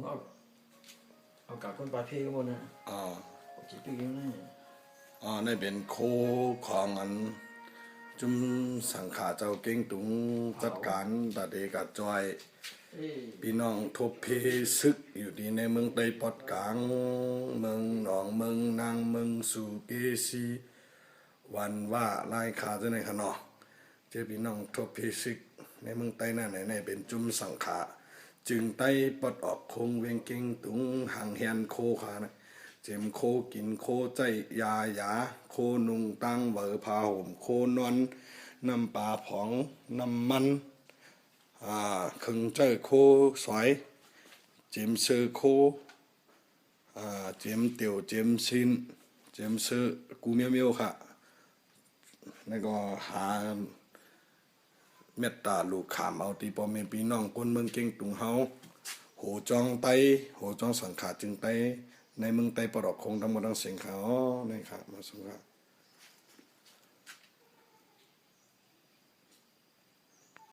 เอากับคนประเภทก็หมดนะอ๋อจิตปีกันนะนี่เป็นโคของอันจุมสังขาเจ้าเก่งตุงจัดการตัดเอกจอยพี่น้องทบเพซึกอยู่ดีในเมืองไต้ปอดกลางเมืองหนองเมืองนางเมืองสุเกสีวันว่าลายขาจะในขนอเจ้าพี่น้องทบเพซึกในเมืองไต้นั่นไหนเป็นจุมสังขาจึงไต้ปอดออกคงเวงเก่งตุงห่างเฮียนโคขานะเจมโคกินโคใจยาหยาโคนุงตังเหวอพาห่มโคนวลน้ำปลาผองน้ำมันคึงเจอโคสวยเจมซื้อโคเจมเตียวเจมซินเจมซื้อกูเมียวค่ะแล้วก็หาเมตตาลูกขามเอาตีปอมเมปีน้องคนเมืองเก่งตุงเฮาโหจองไตโหจองสังขาจึงไตในเมืองไต้ปลอกคงทั้งหมดทั้งเสียงเขาในค่ะมาสุขะ